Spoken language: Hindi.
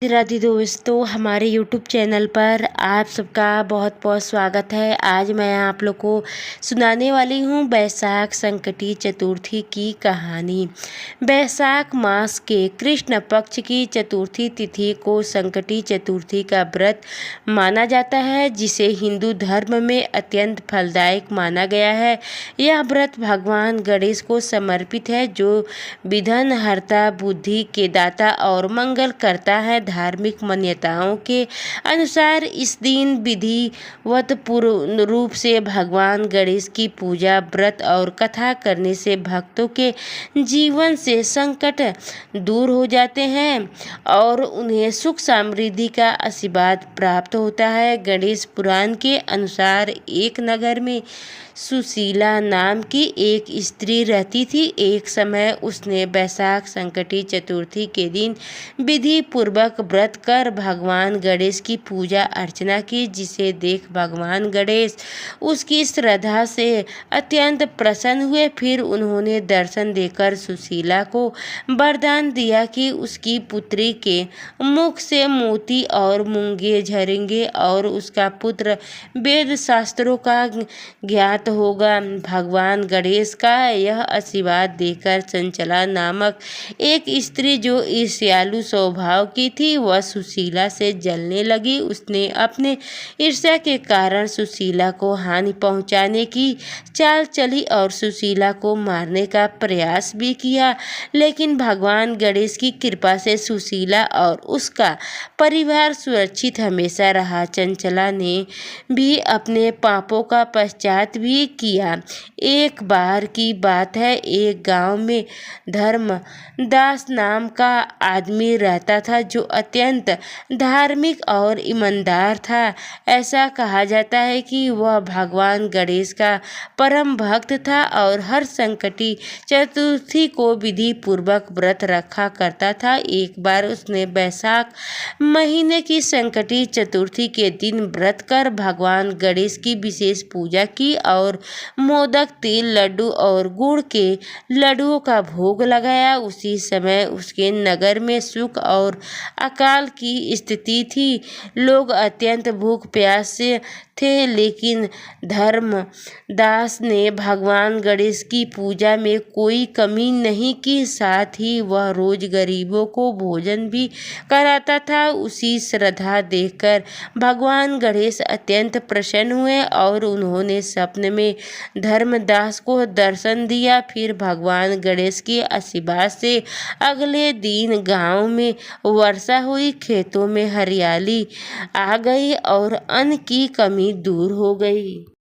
राधे दोस्तों, हमारे YouTube चैनल पर आप सबका बहुत बहुत स्वागत है। आज मैं आप लोग को सुनाने वाली हूँ बैसाख संकटी चतुर्थी की कहानी। बैसाख मास के कृष्ण पक्ष की चतुर्थी तिथि को संकटी चतुर्थी का व्रत माना जाता है, जिसे हिंदू धर्म में अत्यंत फलदायक माना गया है। यह व्रत भगवान गणेश को समर्पित है, जो विघ्न हर्ता, बुद्धि के दाता और मंगल करता है। धार्मिक मान्यताओं के अनुसार इस दिन विधिवत पूर्ण रूप से भगवान गणेश की पूजा, व्रत और कथा करने से भक्तों के जीवन से संकट दूर हो जाते हैं और उन्हें सुख समृद्धि का आशीर्वाद प्राप्त होता है। गणेश पुराण के अनुसार एक नगर में सुशीला नाम की एक स्त्री रहती थी। एक समय उसने बैसाख संकटी चतुर्थी के दिन विधि पूर्वक व्रत कर भगवान गणेश की पूजा अर्चना की, जिसे देख भगवान गणेश उसकी श्रद्धा से अत्यंत प्रसन्न हुए। फिर उन्होंने दर्शन देकर सुशीला को वरदान दिया कि उसकी पुत्री के मुख से मोती और मूंगे झरेंगे और उसका पुत्र वेद शास्त्रों का ज्ञात होगा। भगवान गणेश का यह आशीर्वाद देकर चंचला नामक एक स्त्री, जो ईर्ष्यालु स्वभाव की थी, वह सुशीला से जलने लगी। उसने अपने ईर्ष्या के कारण सुशीला को हानि पहुंचाने की चाल चली और सुशीला को मारने का प्रयास भी किया, लेकिन भगवान गणेश की कृपा से सुशीला और उसका परिवार सुरक्षित हमेशा रहा। चंचला ने भी अपने पापों का पश्चात भी किया। एक बार की बात है, एक गांव में धर्मदास नाम का आदमी रहता था, जो अत्यंत धार्मिक और ईमानदार था। ऐसा कहा जाता है कि वह भगवान गणेश का परम भक्त था और हर संकटी चतुर्थी को विधि पूर्वक व्रत रखा करता था। एक बार उसने बैसाख महीने की संकटी चतुर्थी के दिन व्रत कर भगवान गणेश की विशेष पूजा की और मोदक, तिल लड्डू और गुड़ के लड्डुओं का भोग लगाया। उसी समय उसके नगर में सुख और अकाल की स्थिति थी। लोग अत्यंत भूख प्यास से थे, लेकिन धर्मदास ने भगवान गणेश की पूजा में कोई कमी नहीं की। साथ ही वह रोज गरीबों को भोजन भी कराता था। उसी श्रद्धा देखकर भगवान गणेश अत्यंत प्रसन्न हुए और उन्होंने सपने में धर्मदास को दर्शन दिया। फिर भगवान गणेश के आशीर्वाद से अगले दिन गांव में वर्षा हुई, खेतों में हरियाली आ गई और अन्न की कमी दूर हो गई।